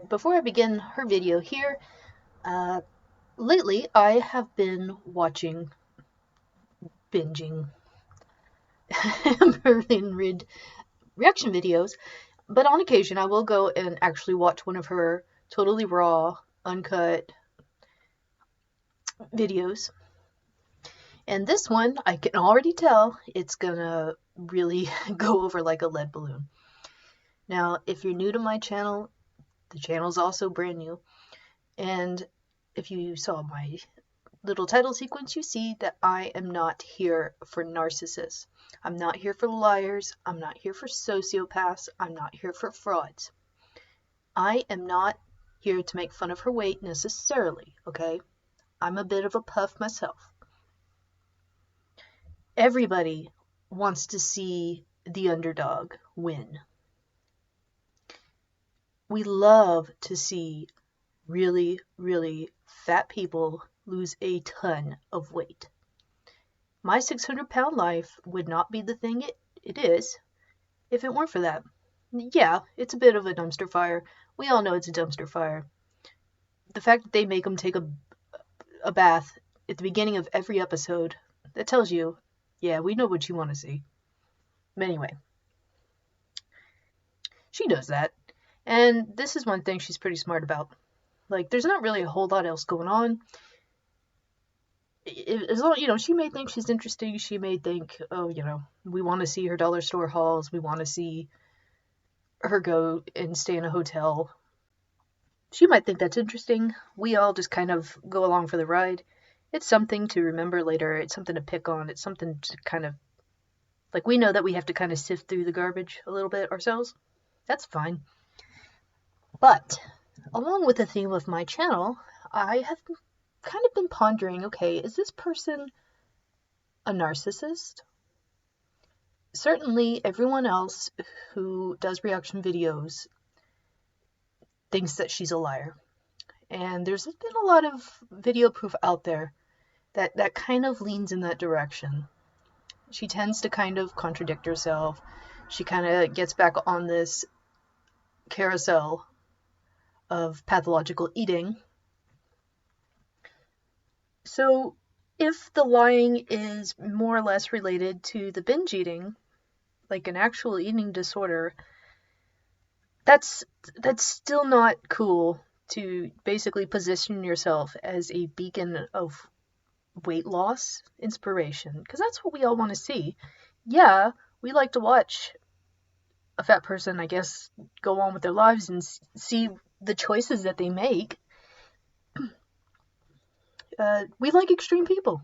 before I begin her video here, lately I have been binging Amberlynn reaction videos, but on occasion I will go and actually watch one of her totally raw, uncut videos. And this one, I can already tell it's gonna really go over like a lead balloon. Now, if you're new to my channel, the channel's also brand new, and if you saw my little title sequence, you see that I am not here for narcissists. I'm not here for liars. I'm not here for sociopaths. I'm not here for frauds. I am not here to make fun of her weight necessarily, okay? I'm a bit of a puff myself. Everybody wants to see the underdog win. We love to see really, really fat people lose a ton of weight. My 600-pound life would not be the thing it is if it weren't for that. Yeah, it's a bit of a dumpster fire. We all know it's a dumpster fire. The fact that they make them take a bath at the beginning of every episode, that tells you, yeah, we know what you want to see. But anyway, she does that. And this is one thing she's pretty smart about. Like, there's not really a whole lot else going on. As long, she may think she's interesting. She may think, oh, we want to see her dollar store hauls. We want to see her go and stay in a hotel. She might think that's interesting. We all just kind of go along for the ride. It's something to remember later. It's something to pick on. It's something to kind of, like, we know that we have to kind of sift through the garbage a little bit ourselves. That's fine. But along with the theme of my channel, I have kind of been pondering, okay, is this person a narcissist? Certainly everyone else who does reaction videos thinks that she's a liar. And there's been a lot of video proof out there that kind of leans in that direction. She tends to kind of contradict herself. She kind of gets back on this carousel of pathological eating. So if the lying is more or less related to the binge eating, like an actual eating disorder, that's still not cool to basically position yourself as a beacon of weight loss inspiration, because that's what we all want to see. Yeah, we like to watch a fat person, I guess, go on with their lives and see the choices that they make. We like extreme people,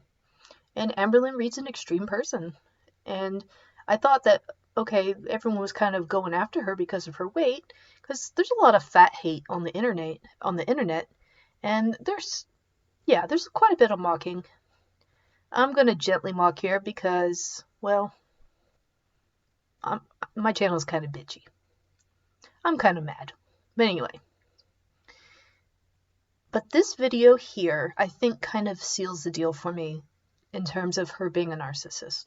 and Amberlynn Reed's an extreme person, and I thought that, okay, everyone was kind of going after her because of her weight, because there's a lot of fat hate on the internet, and there's quite a bit of mocking. I'm going to gently mock here because, well, my channel is kind of bitchy. I'm kind of mad. But anyway. But this video here, I think, kind of seals the deal for me in terms of her being a narcissist.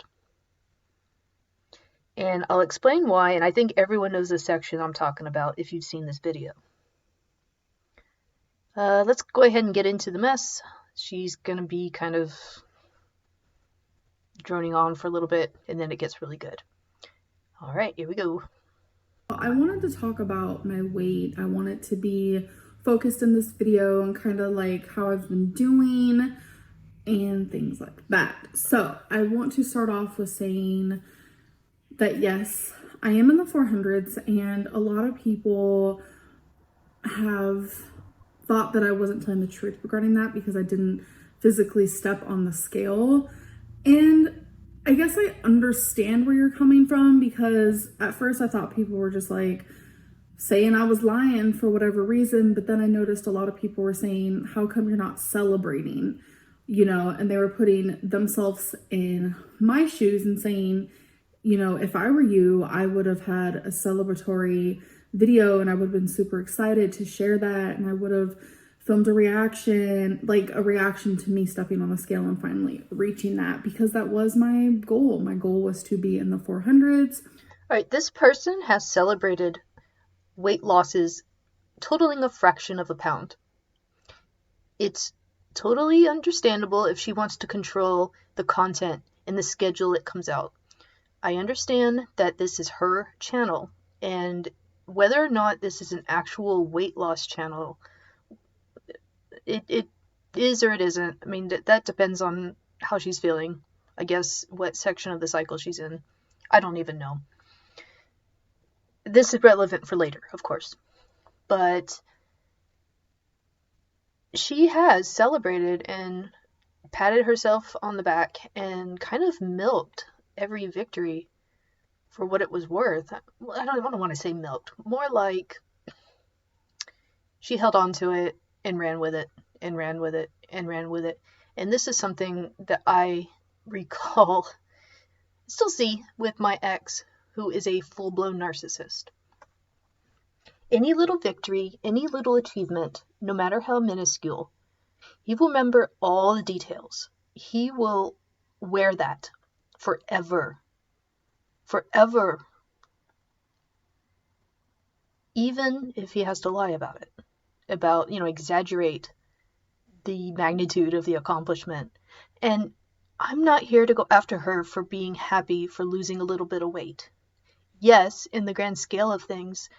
And I'll explain why, and I think everyone knows the section I'm talking about if you've seen this video. Let's go ahead and get into the mess. She's going to be kind of droning on for a little bit, and then it gets really good. All right, here we go. I wanted to talk about my weight. I wanted to be focused in this video and kind of like how I've been doing and things like that. So I want to start off with saying that yes, I am in the 400s, and a lot of people have thought that I wasn't telling the truth regarding that because I didn't physically step on the scale. And I guess I understand where you're coming from, because at first I thought people were just like saying I was lying for whatever reason, but then I noticed a lot of people were saying, how come you're not celebrating? And they were putting themselves in my shoes and saying, if I were you, I would have had a celebratory video and I would have been super excited to share that, and I would have filmed a reaction, like a reaction to me stepping on the scale and finally reaching that, because that was my goal. My goal was to be in the 400s. All right, this person has celebrated weight losses totaling a fraction of a pound. It's totally understandable if she wants to control the content and the schedule it comes out. I understand that this is her channel, and whether or not this is an actual weight loss channel, it is or it isn't. I mean, that depends on how she's feeling. I guess what section of the cycle she's in. I don't even know. This is relevant for later, of course. But she has celebrated and patted herself on the back and kind of milked every victory for what it was worth. I don't want to say milked. More like she held on to it and ran with it and ran with it and ran with it. And this is something that I recall, still see with my ex, who is a full-blown narcissist. Any little victory, any little achievement, no matter how minuscule, he will remember all the details. He will wear that forever. Forever. Even if he has to lie about it. About, exaggerate the magnitude of the accomplishment. And I'm not here to go after her for being happy for losing a little bit of weight. Yes, in the grand scale of things,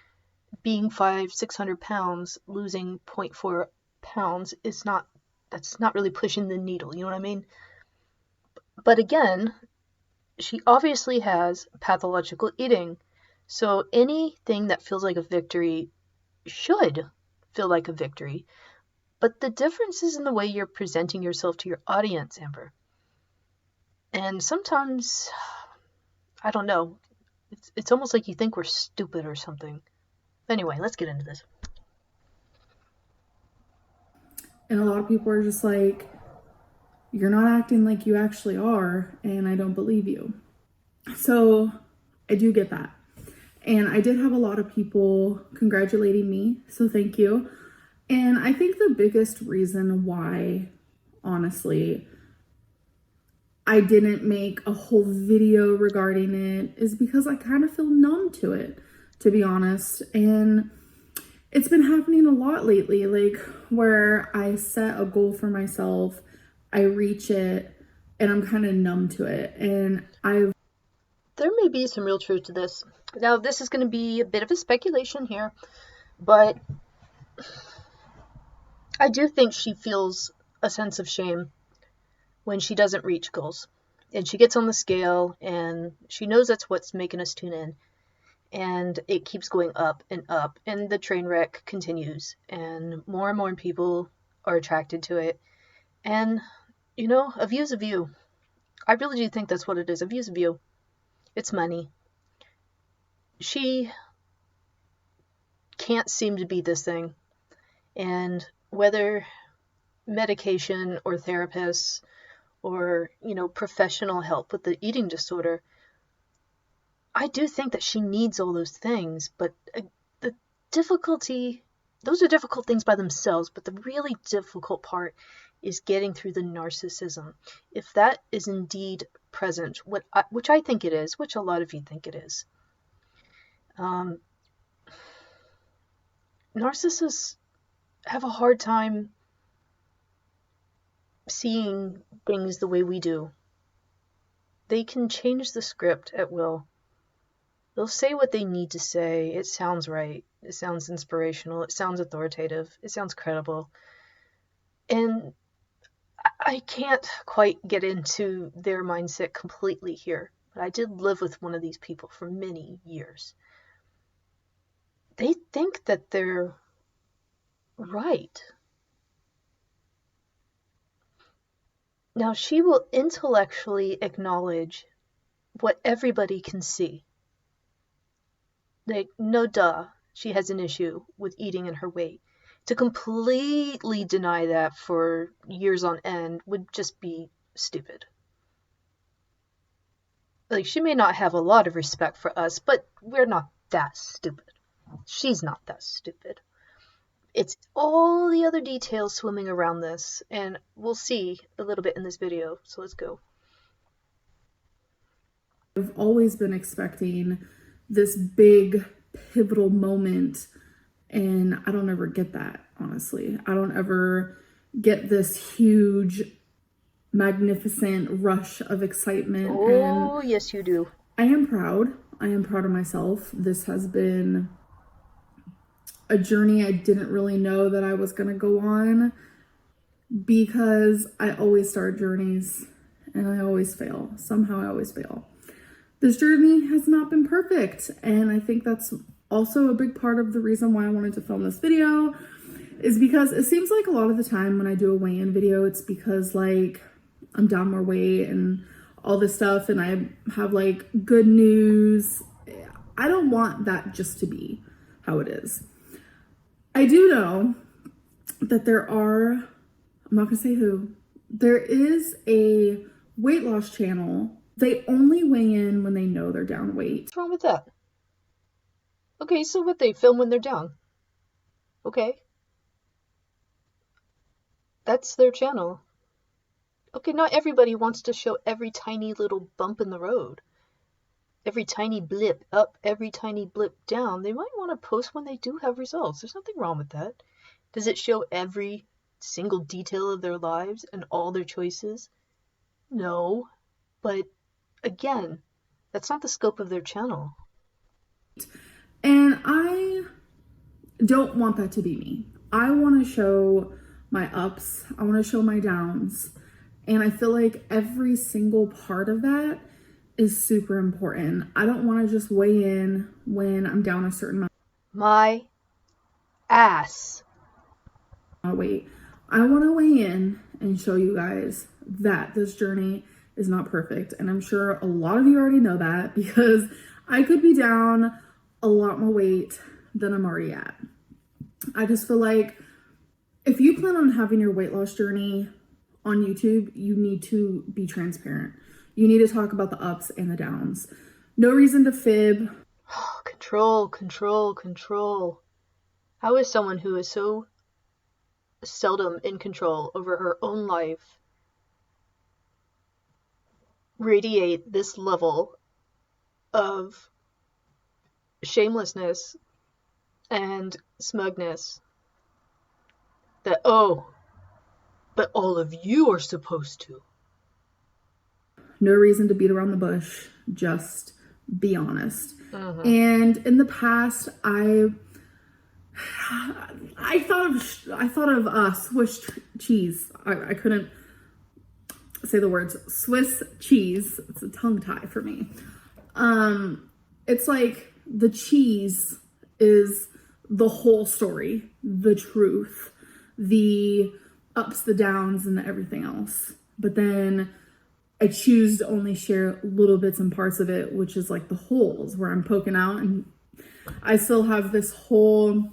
being 600 pounds, losing 0.4 pounds that's not really pushing the needle, you know what I mean? But again, she obviously has pathological eating. So anything that feels like a victory should feel like a victory. But the difference is in the way you're presenting yourself to your audience, Amber. And sometimes, I don't know, it's almost like you think we're stupid or something. Anyway, let's get into this. And a lot of people are just like, you're not acting like you actually are, and I don't believe you. So I do get that. And I did have a lot of people congratulating me, so thank you. And I think the biggest reason why, honestly, I didn't make a whole video regarding it is because I kind of feel numb to it, to be honest. And it's been happening a lot lately, like where I set a goal for myself, I reach it, and I'm kind of numb to it. And there may be some real truth to this. Now, this is going to be a bit of a speculation here, but I do think she feels a sense of shame when she doesn't reach goals. And she gets on the scale, and she knows that's what's making us tune in. And it keeps going up, and the train wreck continues, and more people are attracted to it. And, a view's a view. I really do think that's what it is. A view's a view. It's money. She can't seem to beat this thing. And whether medication or therapists or, professional help with the eating disorder, I do think that she needs all those things, but the difficulty, those are difficult things by themselves, but the really difficult part is getting through the narcissism. If that is indeed present, which I think it is, which a lot of you think it is, narcissists have a hard time seeing things the way we do. They can change the script at will. They'll say what they need to say. It sounds right. It sounds inspirational. It sounds authoritative. It sounds credible. And I can't quite get into their mindset completely here, but I did live with one of these people for many years. They think that they're right. Now, she will intellectually acknowledge what everybody can see. Like, no duh, she has an issue with eating and her weight. To completely deny that for years on end would just be stupid. Like, she may not have a lot of respect for us, but we're not that stupid. She's not that stupid. It's all the other details swimming around this, and we'll see a little bit in this video, so let's go. I've always been expecting this big pivotal moment And I don't ever get that, honestly. I don't ever get this huge, magnificent rush of excitement. And Oh, yes, you do. I am proud. I am proud of myself. This has been a journey I didn't really know that I was going to go on, because I always start journeys and I always fail. Somehow I always fail. This journey has not been perfect, and I think that's also a big part of the reason why I wanted to film this video, is because it seems like a lot of the time when I do a weigh-in video, it's because like I'm down more weight and all this stuff, and I have like good news. I don't want that just to be how it is. I do know that there are, I'm not gonna say who, there is a weight loss channel. They only weigh in when they know they're down weight. What's wrong with that? Okay, so what, they film when they're down? Okay. That's their channel. Okay, not everybody wants to show every tiny little bump in the road. Every tiny blip up, every tiny blip down. They might want to post when they do have results. There's nothing wrong with that. Does it show every single detail of their lives and all their choices? No. But again, that's not the scope of their channel. And I don't want that to be me. I want to show my ups. I want to show my downs. And I feel like every single part of that is super important. I don't want to just weigh in when I'm down a certain amount. My ass. Weight. I want to weigh in and show you guys that this journey is not perfect. And I'm sure a lot of you already know that, because I could be down a lot more weight than I'm already at. I just feel like if you plan on having your weight loss journey on YouTube, you need to be transparent. You need to talk about the ups and the downs. No reason to fib. Control, control, control. How is someone who is so seldom in control over her own life radiate this level of shamelessness and smugness that, oh, but all of you are supposed to? No reason to beat around the bush. Just be honest. And in the past, I thought of Swiss cheese. I couldn't say the words Swiss cheese. It's a tongue tie for me. It's like the cheese is the whole story, the truth, the ups, the downs, and the everything else. But then I choose to only share little bits and parts of it, which is like the holes where I'm poking out, and I still have this whole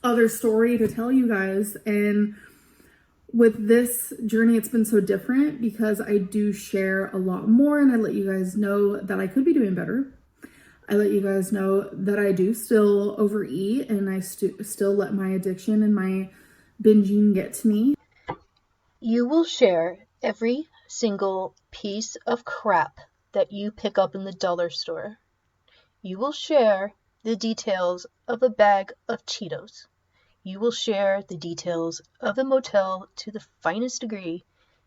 other story to tell you guys. And with this journey, it's been so different because I do share a lot more, and I let you guys know that I could be doing better. I let you guys know that I do still overeat, and I still let my addiction and my binging get to me. You will share every single piece of crap that you pick up in the dollar store. You will share the details of a bag of Cheetos. You will share the details of a motel to the finest degree.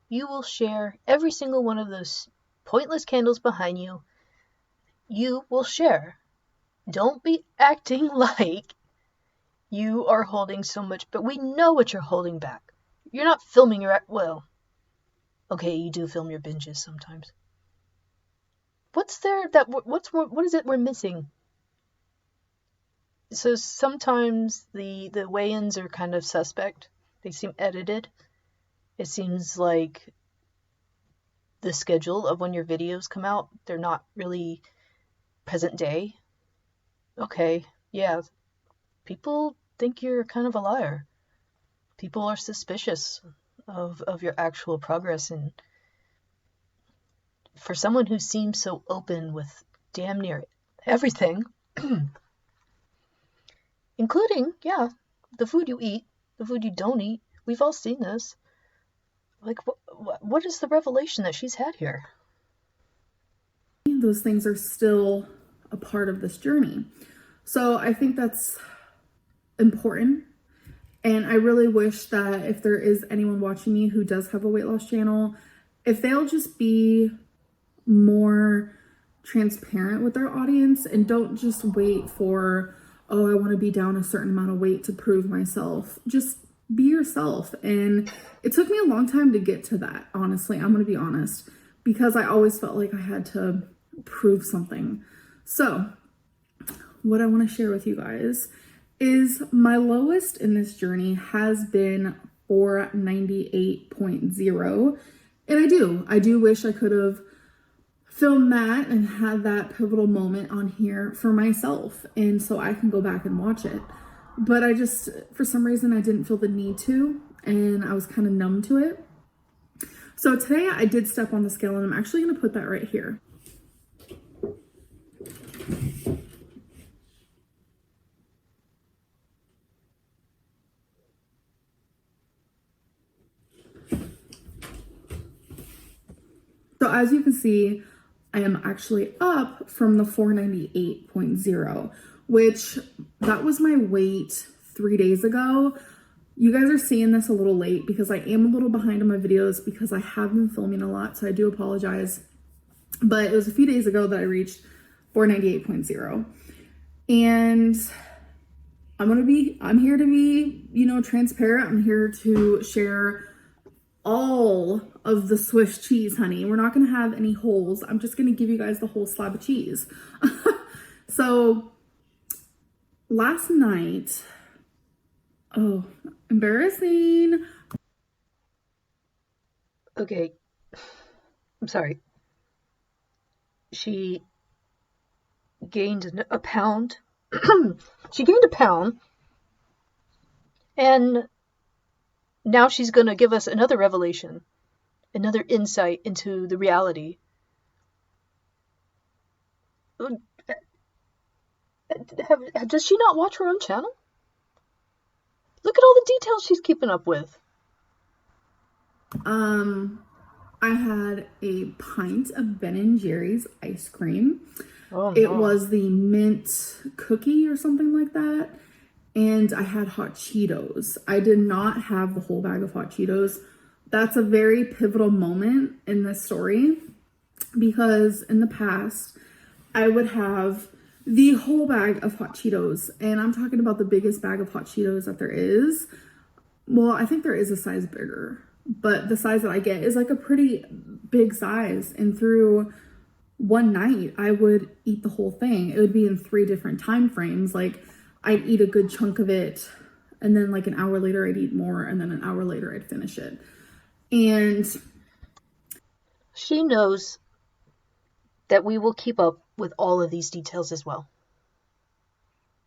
You will share every single one of those pointless candles behind you. You will share. Don't be acting like you are holding so much, but we know what you're holding back. You're not filming your, well, okay, you do film your binges sometimes. What is it we're missing? So sometimes the weigh-ins are kind of suspect. They seem edited. It seems like the schedule of when your videos come out, they're not really present day. Okay, yeah. People think you're kind of a liar. People are suspicious of your actual progress, and for someone who seems so open with damn near everything, including, yeah, the food you eat, the food you don't eat, we've all seen this. Like, what is the revelation that she's had here? Those things are still a part of this journey. So I think that's important. And I really wish that if there is anyone watching me who does have a weight loss channel, if they'll just be more transparent with their audience and don't just wait for, oh, I want to be down a certain amount of weight to prove myself. Just be yourself. And it took me a long time to get to that, honestly. I'm going to be honest, because I always felt like I had to prove something. So what I want to share with you guys is my lowest in this journey has been 498.0. And I do wish I could have filmed that and had that pivotal moment on here for myself. And so I can go back and watch it. But I just, for some reason, I didn't feel the need to, and I was kind of numb to it. So today I did step on the scale, and I'm actually going to put that right here. So as you can see, I am actually up from the 498.0, which that was my weight 3 days ago. You guys are seeing this a little late because I am a little behind on my videos because I have been filming a lot, so I do apologize. But it was a few days ago that I reached 498.0. And I'm here to be, transparent. I'm here to share all of the Swiss cheese, honey. We're not going to have any holes. I'm just going to give you guys the whole slab of cheese. So last night, oh, embarrassing. Okay, I'm sorry. She gained a pound. She gained a pound, and now she's going to give us another revelation, another insight into the reality. Does she not watch her own channel? Look at all the details she's keeping up with. I had a pint of Ben & Jerry's ice cream. Oh, It was the mint cookie or something like that. And I had hot Cheetos. I did not have the whole bag of hot Cheetos. That's a very pivotal moment in this story because in the past, I would have the whole bag of hot Cheetos. And I'm talking about the biggest bag of hot Cheetos that there is. Well, I think there is a size bigger, but the size that I get is like a pretty big size. And through one night, I would eat the whole thing. It would be in 3 different time frames. Like I'd eat a good chunk of it, and then like an hour later I'd eat more, and then an hour later I'd finish it. And she knows that we will keep up with all of these details as well.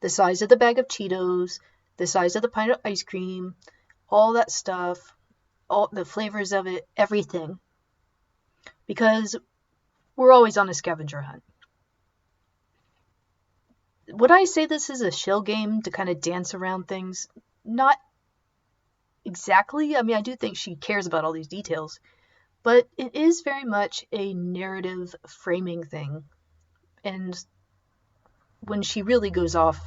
The size of the bag of Cheetos, the size of the pint of ice cream, all that stuff, all the flavors of it, everything. Because we're always on a scavenger hunt. Would I say this is a shell game to kind of dance around things? Not exactly. I mean, I do think she cares about all these details, but it is very much a narrative framing thing. And when she really goes off,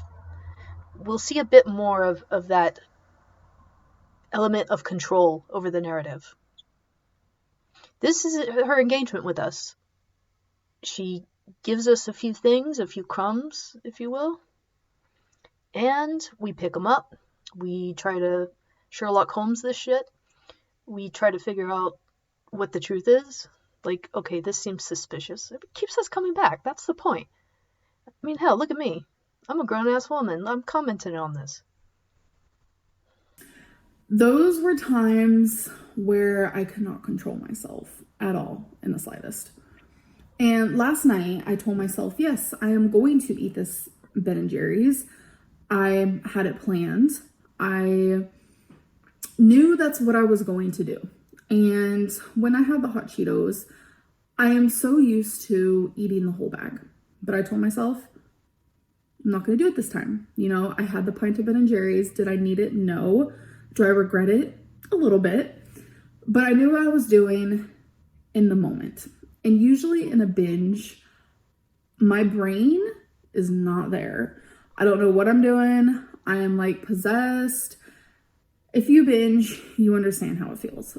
we'll see a bit more of that element of control over the narrative. This is her engagement with us. She gives us a few things, a few crumbs, if you will, and we pick them up. We try to Sherlock Holmes this shit. We try to figure out what the truth is. Like, okay, this seems suspicious. It keeps us coming back. That's the point. I mean, hell, look at me. I'm a grown-ass woman. I'm commenting on this. those were times where I could not control myself at all in the slightest. And last night I told myself, yes, I am going to eat this Ben & Jerry's. I had it planned. I knew that's what I was going to do. And when I had the hot Cheetos, I am so used to eating the whole bag. But I told myself, I'm not going to do it this time. You know, I had the pint of Ben & Jerry's. Did I need it? No. Do I regret it? A little bit. But I knew what I was doing in the moment. And usually in a binge, my brain is not there. I don't know what I'm doing. I am like possessed. If you binge, you understand how it feels.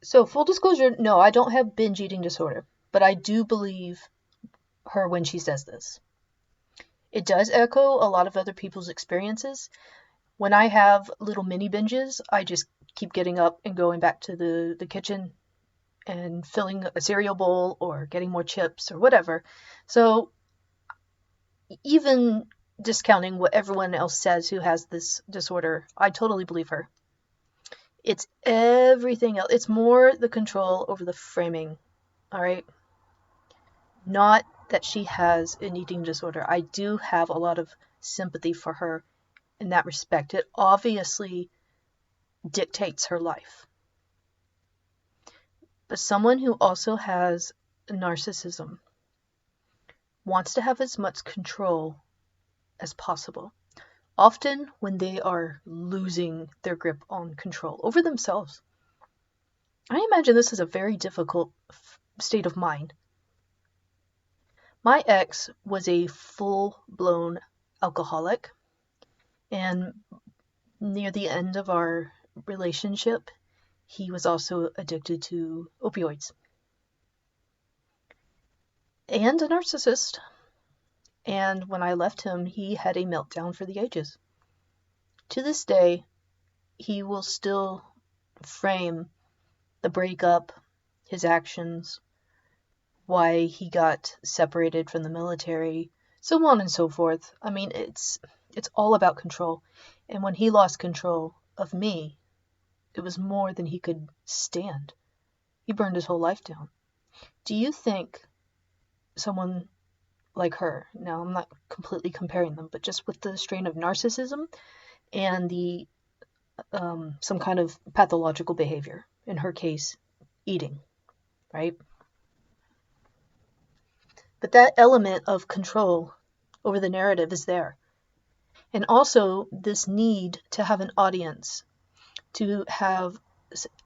So, full disclosure, no, I don't have binge eating disorder, but I do believe her when she says this. It does echo a lot of other people's experiences. When I have little mini binges, I just keep getting up and going back to the kitchen and filling a cereal bowl or getting more chips or whatever. So even discounting what everyone else says who has this disorder, I totally believe her. It's everything else. It's more the control over the framing, all right? Not that she has an eating disorder. I do have a lot of sympathy for her in that respect. It obviously dictates her life. But someone who also has narcissism wants to have as much control as possible. Often when they are losing their grip on control over themselves. I imagine this is a very difficult state of mind. My ex was a full-blown alcoholic, and near the end of our relationship, he was also addicted to opioids. And a narcissist. And when I left him, he had a meltdown for the ages. To this day, he will still frame the breakup, his actions, why he got separated from the military, so on and so forth. I mean, it's all about control. And when he lost control of me, it was more than he could stand. He burned his whole life down. Do you think someone like her, now I'm not completely comparing them, but just with the strain of narcissism and the some kind of pathological behavior, in her case, eating, right? But that element of control over the narrative is there. And also this need to have an audience, to have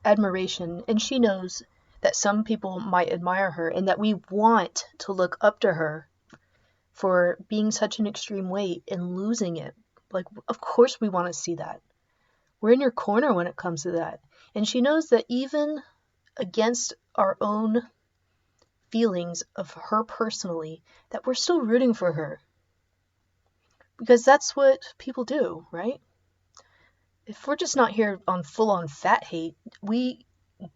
admiration. And she knows that some people might admire her and that we want to look up to her for being such an extreme weight and losing it. Like, of course we want to see that. We're in your corner when it comes to that. And she knows that even against our own feelings of her personally, that we're still rooting for her. Because that's what people do, right? If we're just not here on full-on fat hate, we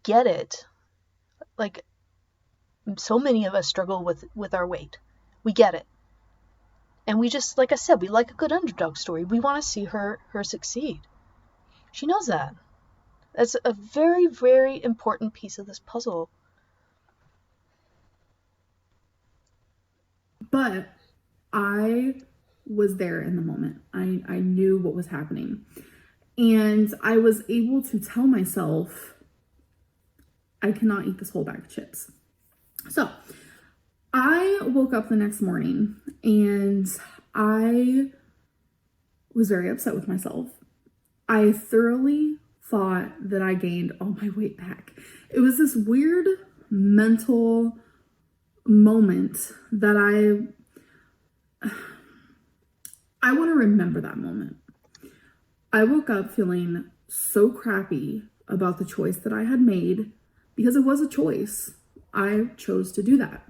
get it. Like, so many of us struggle with our weight. We get it. And we just, like I said, we like a good underdog story. We want to see her succeed. She knows that. That's a very, very important piece of this puzzle. But I was there in the moment. I knew what was happening. And I was able to tell myself, I cannot eat this whole bag of chips. So I woke up the next morning and I was very upset with myself. I thoroughly thought that I gained all my weight back. It was this weird mental moment that I want to remember that moment. I woke up feeling so crappy about the choice that I had made, because it was a choice. I chose to do that.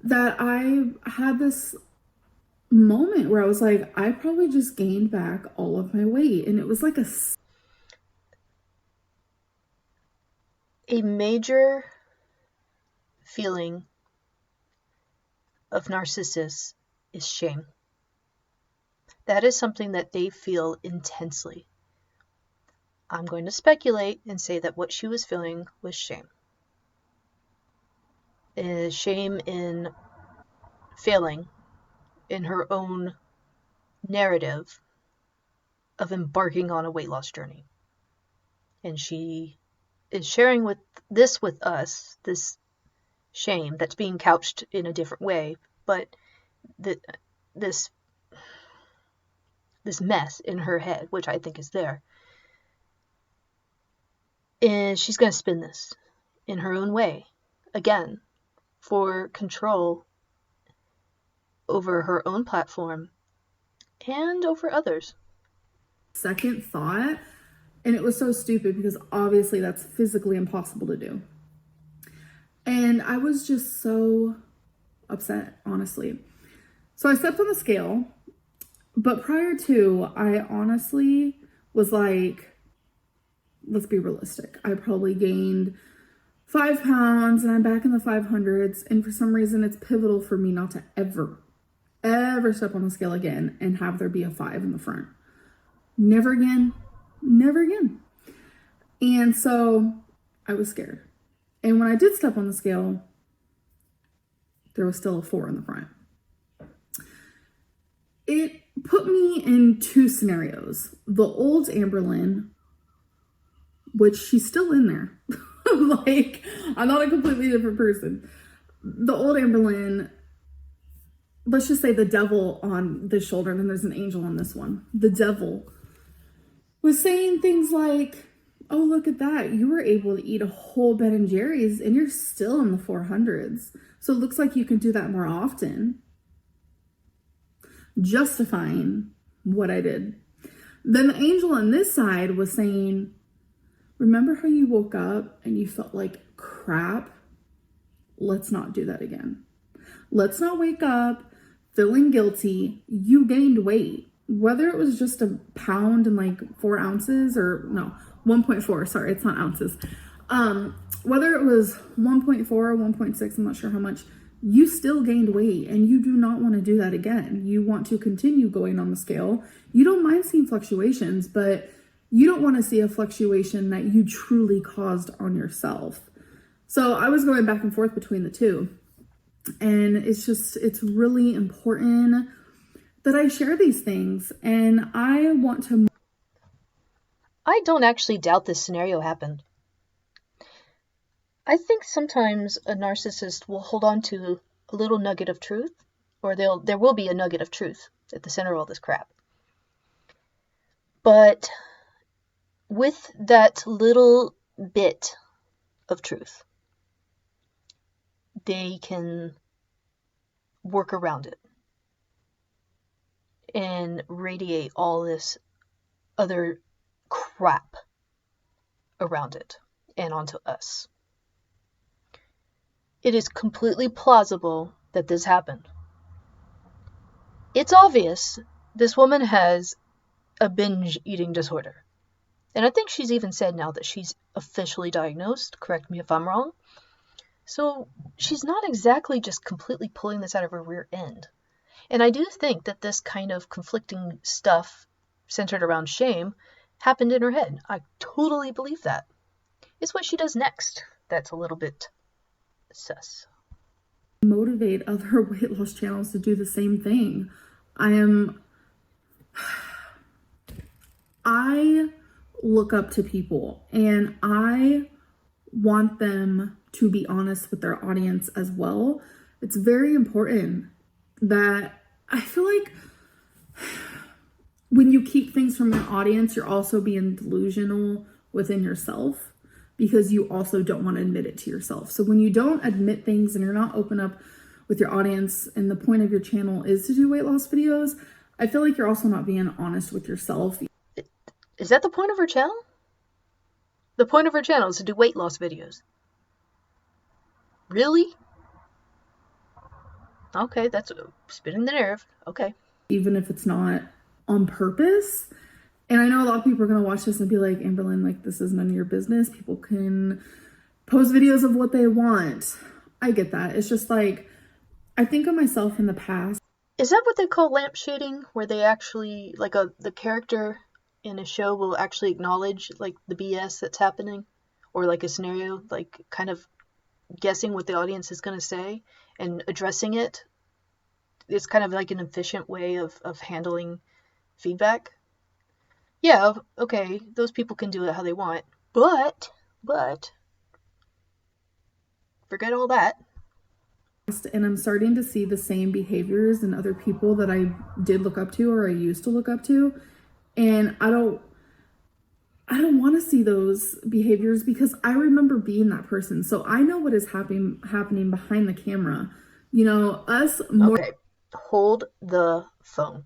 That I had this moment where I was like, I probably just gained back all of my weight. And it was like a major feeling of narcissists is shame. That is something that they feel intensely. I'm going to speculate and say that what she was feeling was shame. Shame in failing in her own narrative of embarking on a weight loss journey. And she is sharing with us, this shame that's being couched in a different way, but this mess in her head, which I think is there, and she's going to spin this in her own way, again, for control over her own platform and over others. Second thought, and it was so stupid because obviously that's physically impossible to do. And I was just so upset, honestly. So I stepped on the scale, but prior to, I honestly was like, let's be realistic. I probably gained 5 pounds and I'm back in the 500s. And for some reason, it's pivotal for me not to ever step on the scale again and have there be a 5 in the front. Never again. Never again. And so I was scared. And when I did step on the scale, there was still a 4 in the front. It put me in 2 scenarios. The old Amberlynn, which she's still in there. Like, I'm not a completely different person. The old Amberlynn, let's just say the devil on this shoulder, and then there's an angel on this one. The devil was saying things like, oh, look at that. You were able to eat a whole Ben & Jerry's and you're still in the 400s. So it looks like you can do that more often. Justifying what I did. Then the angel on this side was saying, remember how you woke up and you felt like crap? Let's not do that again. Let's not wake up feeling guilty. You gained weight. Whether it was just a pound and like 4 ounces or no, 1.4, sorry, it's not ounces. Whether it was 1.4 or 1.6, I'm not sure how much, you still gained weight and you do not want to do that again. You want to continue going on the scale. You don't mind seeing fluctuations, but you don't want to see a fluctuation that you truly caused on yourself. So I was going back and forth between the two. And it's really important that I share these things. And I want to... I don't actually doubt this scenario happened. I think sometimes a narcissist will hold on to a little nugget of truth, or there will be a nugget of truth at the center of all this crap. But with that little bit of truth, they can work around it and radiate all this other crap around it and onto us. It is completely plausible that this happened. It's obvious this woman has a binge eating disorder. And I think she's even said now that she's officially diagnosed. Correct me if I'm wrong. So she's not exactly just completely pulling this out of her rear end. And I do think that this kind of conflicting stuff centered around shame happened in her head. I totally believe that. It's what she does next that's a little bit sus. Motivate other weight loss channels to do the same thing. I look up to people and I want them to be honest with their audience as well. It's very important that I feel like when you keep things from your audience, you're also being delusional within yourself because you also don't want to admit it to yourself. So when you don't admit things and you're not open up with your audience and the point of your channel is to do weight loss videos, I feel like you're also not being honest with yourself. Is that the point of her channel? The point of her channel is to do weight loss videos. Really? Okay, that's spinning the nerve. Okay. Even if it's not on purpose. And I know a lot of people are going to watch this and be like, Amberlynn, like, this is none of your business. People can post videos of what they want. I get that. It's just like, I think of myself in the past. Is that what they call lampshading? Where they actually, like, the character in a show will actually acknowledge, like, the BS that's happening? Or, like, a scenario, like, kind of guessing what the audience is going to say and addressing it. It's kind of like an efficient way of handling feedback. Yeah, okay, those people can do it how they want, but forget all that. And I'm starting to see the same behaviors in other people that I did look up to or I used to look up to. And I don't want to see those behaviors because I remember being that person. So I know what is happening behind the camera. You know, us more... Okay, hold the phone.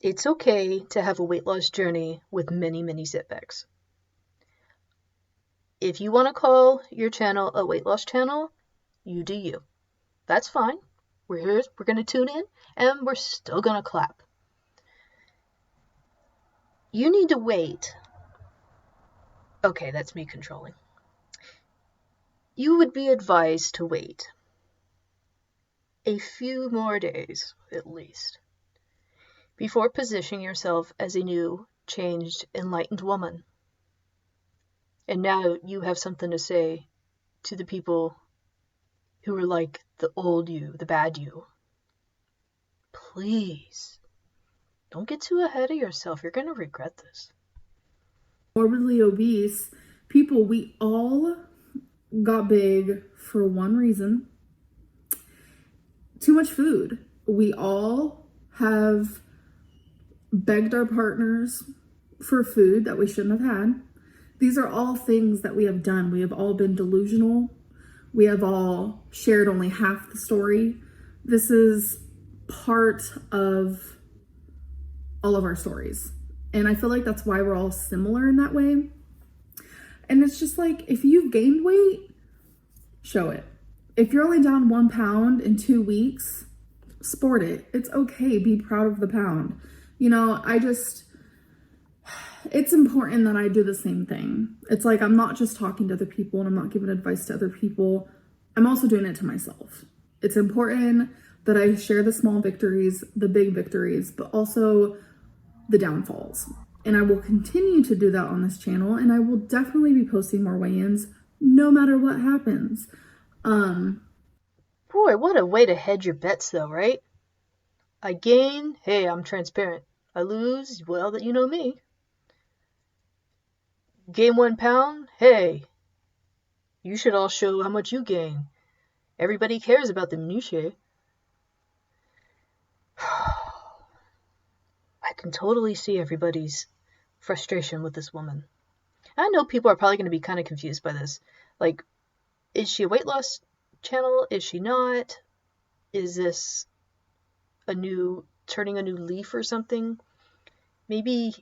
It's okay to have a weight loss journey with many, many setbacks. If you want to call your channel a weight loss channel, you do you. That's fine. We're here, we're going to tune in, and we're still going to clap. You need to wait. Okay, that's me controlling. You would be advised to wait a few more days, at least, before positioning yourself as a new, changed, enlightened woman. And now you have something to say to the people who are like the old you, the bad you. Please, don't get too ahead of yourself. You're going to regret this. Morbidly obese people, we all got big for one reason: too much food. We all have begged our partners for food that we shouldn't have had. These are all things that we have done. We have all been delusional. We have all shared only half the story. This is part of all of our stories. And I feel like that's why we're all similar in that way. And it's just like, if you've gained weight, show it. If you're only down 1 pound in 2 weeks, sport it. It's okay. Be proud of the pound. You know, it's important that I do the same thing. It's like, I'm not just talking to other people and I'm not giving advice to other people. I'm also doing it to myself. It's important that I share the small victories, the big victories, but also the downfalls. And I will continue to do that on this channel, and I will definitely be posting more weigh-ins no matter what happens. Boy, what a way to hedge your bets though, right? I gain, hey, I'm transparent. I lose, well, that you know me. Gain 1 pound, hey, you should all show how much you gain. Everybody cares about the minutiae. I can totally see everybody's frustration with this woman. I know people are probably going to be kind of confused by this. Like, is she a weight loss channel? Is she not? Is this turning a new leaf or something? Maybe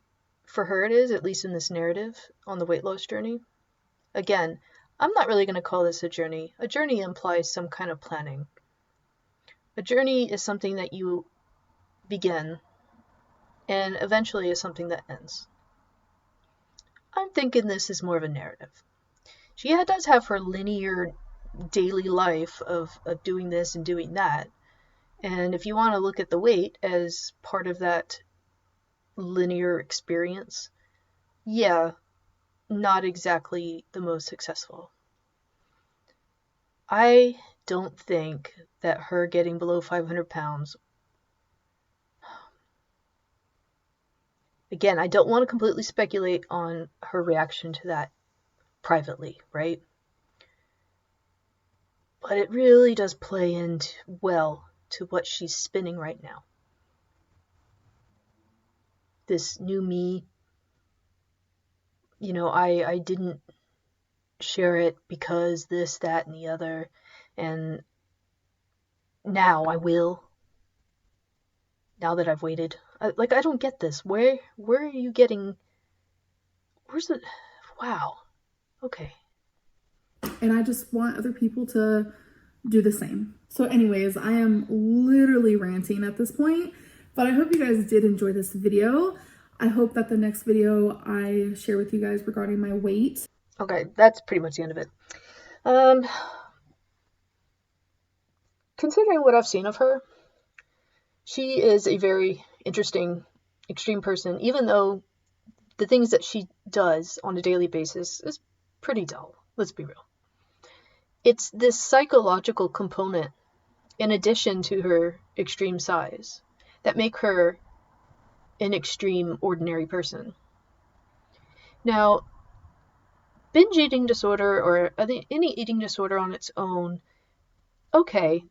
for her it is, at least in this narrative on the weight loss journey. Again, I'm not really going to call this a journey. A journey implies some kind of planning. A journey is something that you begin and eventually is something that ends. I'm thinking this is more of a narrative. She does have her linear daily life of doing this and doing that. And if you want to look at the weight as part of that linear experience, yeah, not exactly the most successful. I don't think that her getting below 500 pounds, again, I don't want to completely speculate on her reaction to that privately, right? But it really does play into well to what she's spinning right now. This new me, you know, I didn't share it because this, that, and the other, and now I will. Now that I've waited. I don't get this. Where are you getting, where's the, wow. Okay. And I just want other people to do the same. So anyways, I am literally ranting at this point, but I hope you guys did enjoy this video. I hope that the next video I share with you guys regarding my weight. Okay, that's pretty much the end of it. Considering what I've seen of her, she is a very interesting, extreme person, even though the things that she does on a daily basis is pretty dull. Let's be real. It's this psychological component, in addition to her extreme size, that make her an extreme, ordinary person. Now, binge eating disorder or any eating disorder on its own, okay,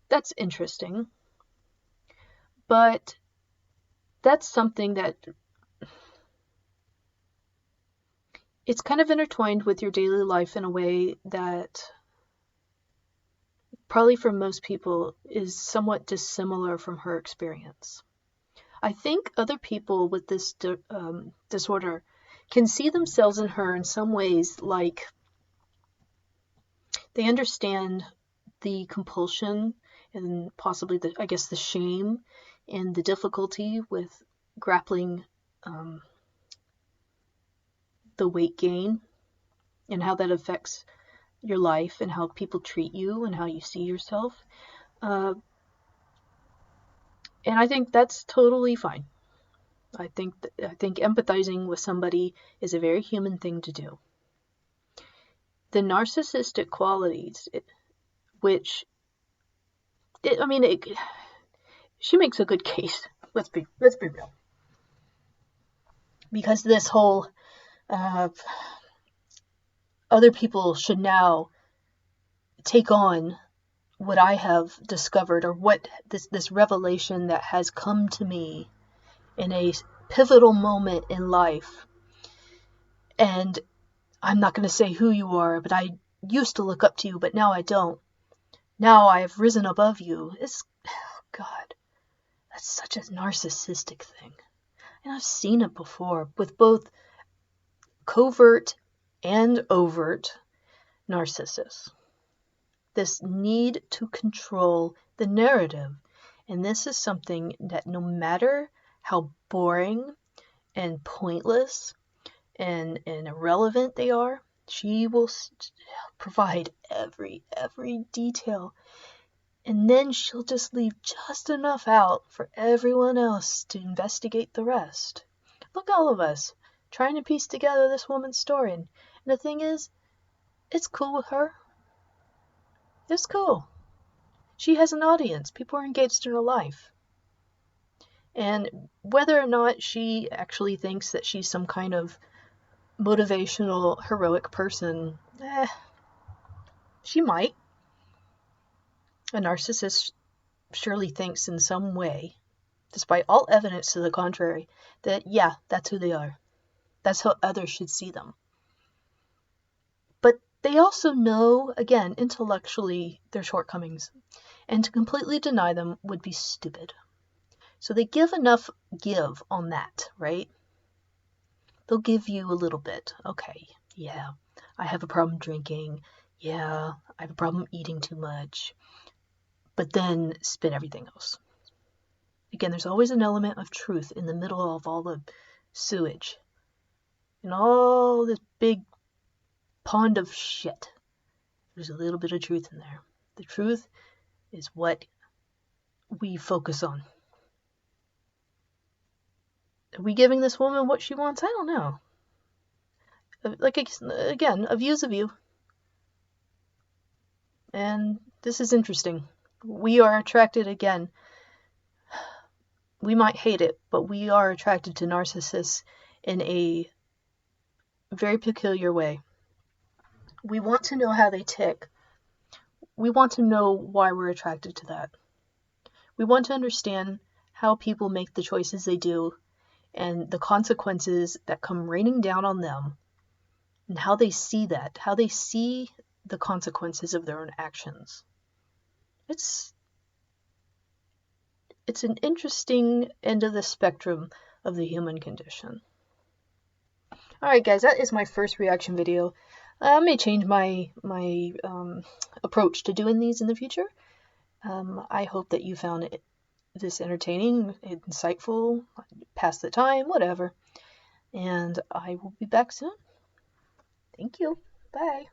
that's interesting. But that's something that it's kind of intertwined with your daily life in a way that probably for most people is somewhat dissimilar from her experience. I think other people with this disorder can see themselves in her in some ways, like they understand the compulsion and possibly the shame and the difficulty with grappling the weight gain and how that affects your life and how people treat you and how you see yourself. And I think that's totally fine. I think empathizing with somebody is a very human thing to do. The narcissistic qualities, she makes a good case. Let's be real. Because this whole other people should now take on what I have discovered, or what this revelation that has come to me in a pivotal moment in life. And I'm not going to say who you are, but I used to look up to you, but now I don't. Now I have risen above you. God, that's such a narcissistic thing. And I've seen it before with both covert and overt narcissists. This need to control the narrative. And this is something that no matter how boring and pointless and irrelevant they are, she will provide every detail. And then she'll just leave just enough out for everyone else to investigate the rest. Look, all of us trying to piece together this woman's story. And the thing is, it's cool with her. It's cool. She has an audience. People are engaged in her life. And whether or not she actually thinks that she's some kind of motivational, heroic person, she might. A narcissist surely thinks in some way, despite all evidence to the contrary, that yeah, that's who they are. That's how others should see them. But they also know, again, intellectually, their shortcomings, and to completely deny them would be stupid. So they give enough give on that, right? They'll give you a little bit. Okay, yeah, I have a problem drinking. Yeah, I have a problem eating too much. But then spin everything else. Again, there's always an element of truth in the middle of all the sewage and all this big pond of shit. There's a little bit of truth in there. The truth is what we focus on. Are we giving this woman what she wants? I don't know. Like, again, a view's a view. And this is interesting. We are attracted, again, we might hate it, but we are attracted to narcissists in a very peculiar way. We want to know how they tick. We want to know why we're attracted to that. We want to understand how people make the choices they do and the consequences that come raining down on them, and how they see that, how they see the consequences of their own actions. It's an interesting end of the spectrum of the human condition. Alright guys, that is my first reaction video. I may change my approach to doing these in the future. I hope that you found this entertaining, insightful, pass the time, whatever. And I will be back soon. Thank you. Bye.